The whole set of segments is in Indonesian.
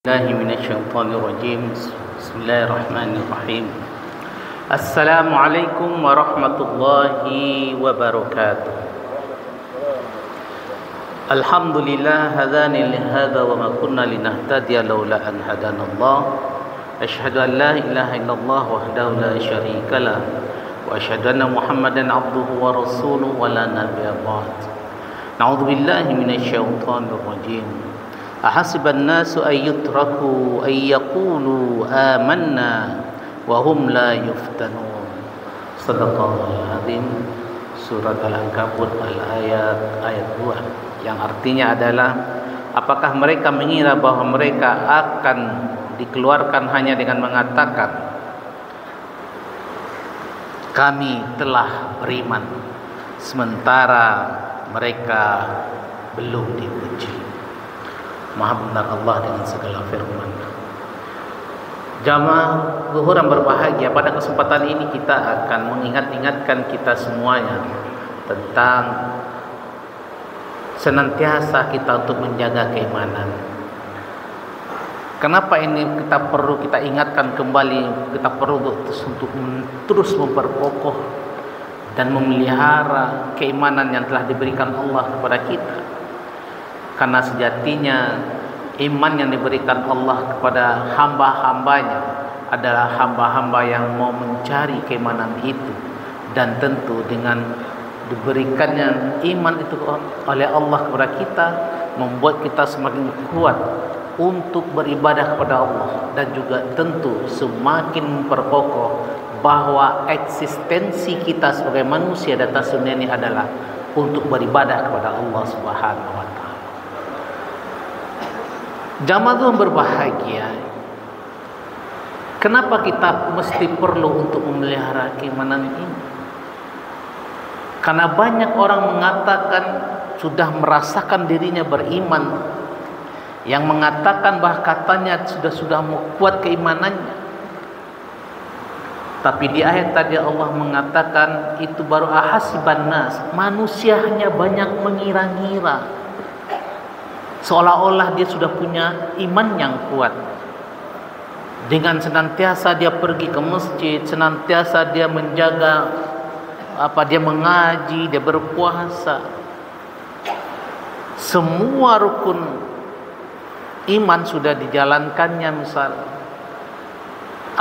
الله من الشيطان الرجيم بسم الله الرحمن الرحيم السلام عليكم ورحمة الله وبركاته الحمد لله هداني لهذا وما كنا لنهتدي لولا أن هدانا الله أشهد أن لا إله إلا الله وحده لا شريك له وأشهد أن محمدا عبده ورسوله ولا نبي بعد نعوذ بالله من الشيطان الرجيم أحسب الناس أن يتركوا أن يقولوا آمنا وهم لا يفتنون صدق الله العظيم Surat Al-Ankabut ayat 2 yang artinya adalah apakah mereka mengira bahwa mereka akan dikeluarkan hanya dengan mengatakan kami telah beriman sementara mereka belum diuji. Maha benar Allah dengan segala firman. Jamaah zuhur yang berbahagia, pada kesempatan ini kita akan mengingatkan kita semuanya tentang senantiasa kita untuk menjaga keimanan. Kenapa ini kita ingatkan kembali, kita perlu untuk terus memperkokoh dan memelihara keimanan yang telah diberikan Allah kepada kita. Karena sejatinya iman yang diberikan Allah kepada hamba-hambanya adalah hamba-hamba yang mau mencari keimanan itu. Dan tentu dengan diberikannya iman itu oleh Allah kepada kita, membuat kita semakin kuat untuk beribadah kepada Allah. Dan juga tentu semakin memperkokoh bahwa eksistensi kita sebagai manusia di atas dunia ini adalah untuk beribadah kepada Allah Subhanahu wa Ta'ala. Jamaah yang berbahagia, kenapa kita mesti perlu untuk memelihara keimanan ini? Karena banyak orang mengatakan sudah merasakan dirinya beriman, yang mengatakan bahwa katanya sudah kuat keimanannya. Tapi di ayat tadi Allah mengatakan itu baru ahasiban nas, manusia hanya banyak mengira-ngira. Seolah-olah dia sudah punya iman yang kuat. Dengan senantiasa dia pergi ke masjid, senantiasa dia menjaga dia mengaji, dia berpuasa. Semua rukun iman sudah dijalankannya misal.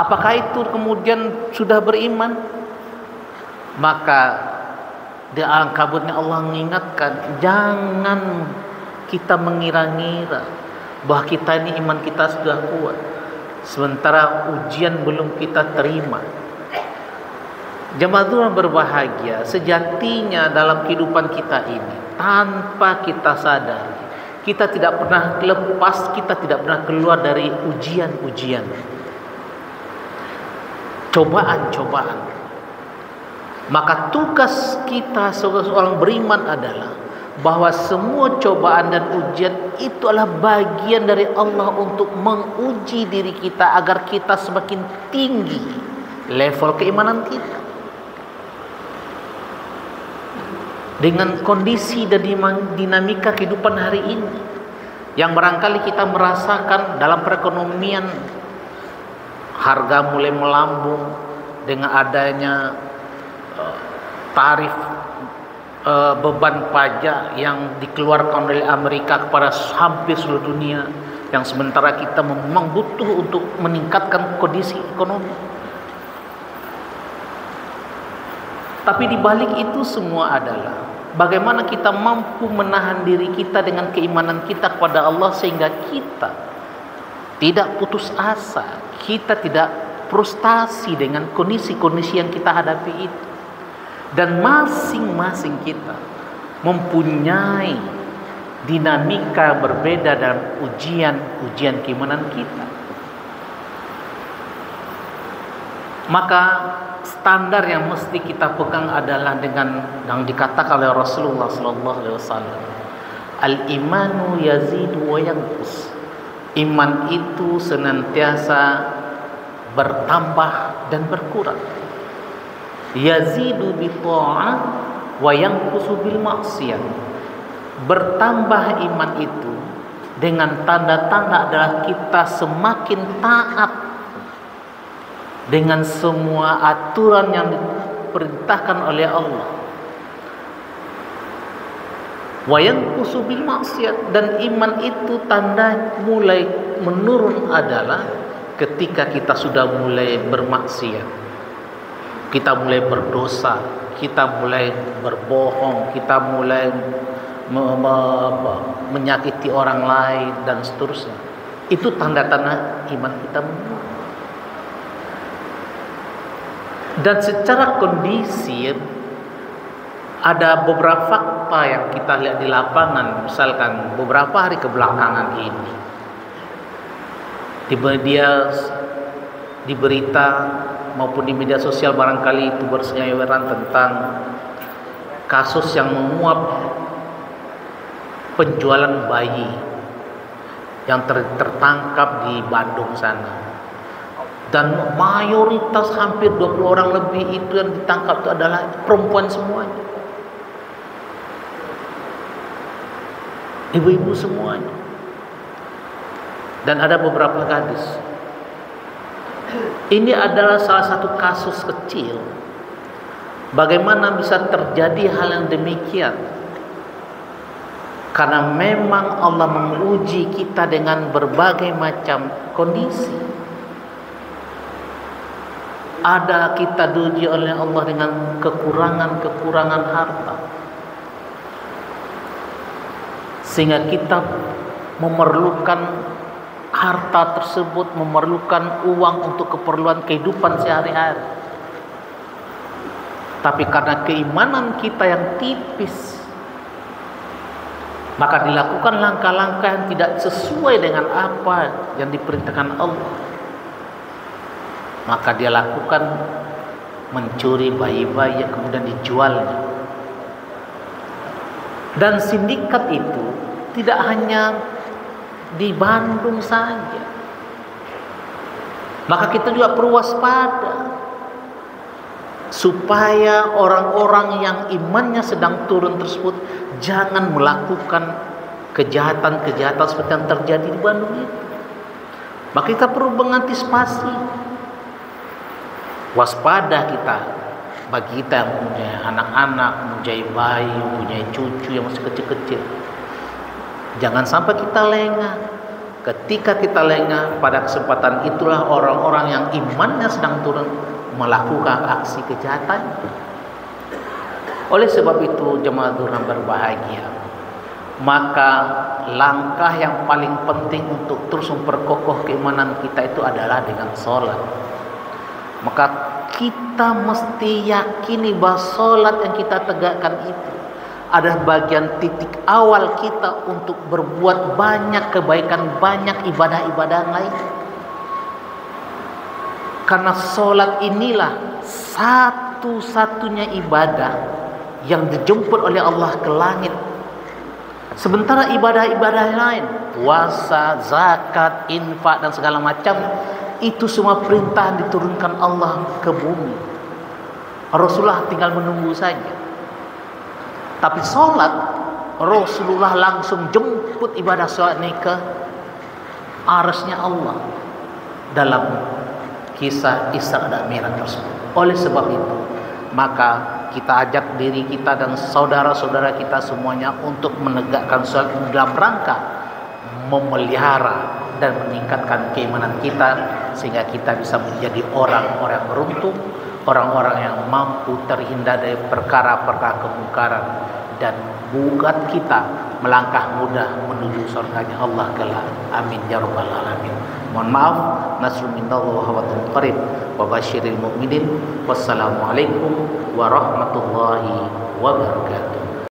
Apakah itu kemudian sudah beriman? Maka di Al-Ankabutnya Allah mengingatkan, jangan kita mengira-ngira bahwa kita ini iman kita sudah kuat sementara ujian belum kita terima. Jemaah yang berbahagia, sejatinya dalam kehidupan kita ini tanpa kita sadar kita tidak pernah lepas, kita tidak pernah keluar dari ujian-ujian, cobaan-cobaan. Maka tugas kita sebagai seorang beriman adalah bahwa semua cobaan dan ujian itu adalah bagian dari Allah untuk menguji diri kita agar kita semakin tinggi level keimanan kita. Dengan kondisi dan dinamika kehidupan hari ini yang barangkali kita merasakan dalam perekonomian, harga mulai melambung dengan adanya tarif beban pajak yang dikeluarkan oleh Amerika kepada hampir seluruh dunia, yang sementara kita memang butuh untuk meningkatkan kondisi ekonomi. Tapi di balik itu semua adalah bagaimana kita mampu menahan diri kita dengan keimanan kita kepada Allah sehingga kita tidak putus asa, kita tidak frustasi dengan kondisi-kondisi yang kita hadapi itu. Dan masing-masing kita mempunyai dinamika berbeda dalam ujian keimanan kita. Maka standar yang mesti kita pegang adalah dengan yang dikatakan oleh Rasulullah SAW, al-imanu yazidu wa yanqus. Iman itu senantiasa bertambah dan berkurang. Yazidu bi ta'ah wa yanqusu bil maksiyah. Bertambah iman itu dengan tanda-tanda adalah kita semakin taat dengan semua aturan yang diperintahkan oleh Allah. Wa yanqusu bil maksiat, dan iman itu tanda mulai menurun adalah ketika kita sudah mulai bermaksiat. Kita mulai berdosa, kita mulai berbohong, kita mulai menyakiti orang lain dan seterusnya. Itu tanda-tanda iman kita menurun. Dan secara kondisi ada beberapa fakta yang kita lihat di lapangan, misalkan beberapa hari kebelakangan ini di media, di berita maupun di media sosial barangkali itu berseliweran tentang kasus yang menguap penjualan bayi yang tertangkap di Bandung sana. Dan mayoritas hampir 20 orang lebih itu yang ditangkap itu adalah perempuan semuanya. Ibu-ibu semuanya. Dan ada beberapa gadis. Ini adalah salah satu kasus kecil. Bagaimana bisa terjadi hal yang demikian? Karena memang Allah menguji kita dengan berbagai macam kondisi. Ada kita diuji oleh Allah dengan kekurangan harta, sehingga kita memerlukan harta tersebut, memerlukan uang untuk keperluan kehidupan sehari-hari. Tapi karena keimanan kita yang tipis, maka dilakukan langkah-langkah yang tidak sesuai dengan apa yang diperintahkan Allah. Maka dia lakukan mencuri bayi-bayi yang kemudian dijualnya. Dan sindikat itu tidak hanya di Bandung saja. Maka kita juga perlu waspada supaya orang-orang yang imannya sedang turun tersebut jangan melakukan kejahatan-kejahatan seperti yang terjadi di Bandung itu. Maka kita perlu mengantisipasi. Waspada kita, bagi kita yang punya anak-anak, mempunyai bayi, mempunyai cucu yang masih kecil-kecil. Jangan sampai kita lengah. Ketika kita lengah, pada kesempatan itulah orang-orang yang imannya sedang turun melakukan aksi kejahatan. Oleh sebab itu, jemaah Tuhan berbahagia, maka langkah yang paling penting untuk terus memperkokoh keimanan kita itu adalah dengan sholat. Maka kita mesti yakini bahwa sholat yang kita tegakkan itu adalah bagian titik awal kita untuk berbuat banyak kebaikan, banyak ibadah-ibadah lain. Karena sholat inilah satu-satunya ibadah yang dijemput oleh Allah ke langit. Sementara ibadah-ibadah lain, puasa, zakat, infak dan segala macam, itu semua perintah diturunkan Allah ke bumi. Rasulullah tinggal menunggu saja. Tapi sholat, Rasulullah langsung jemput ibadah sholat ini ke arasnya Allah dalam kisah Isra dan Mi'raj tersebut. Oleh sebab itu, maka kita ajak diri kita dan saudara-saudara kita semuanya untuk menegakkan sholat dalam rangka memelihara dan meningkatkan keimanan kita, sehingga kita bisa menjadi orang-orang yang beruntung, orang-orang yang mampu terhindar dari perkara-perkara kemungkaran, dan buat kita melangkah mudah menuju surganya Allah kelak. Amin ya rabbal alamin. Mohon maaf, nasrul minallah wa fatun qarib wa basyiril mu'minin. Wassalamualaikum warahmatullahi wabarakatuh.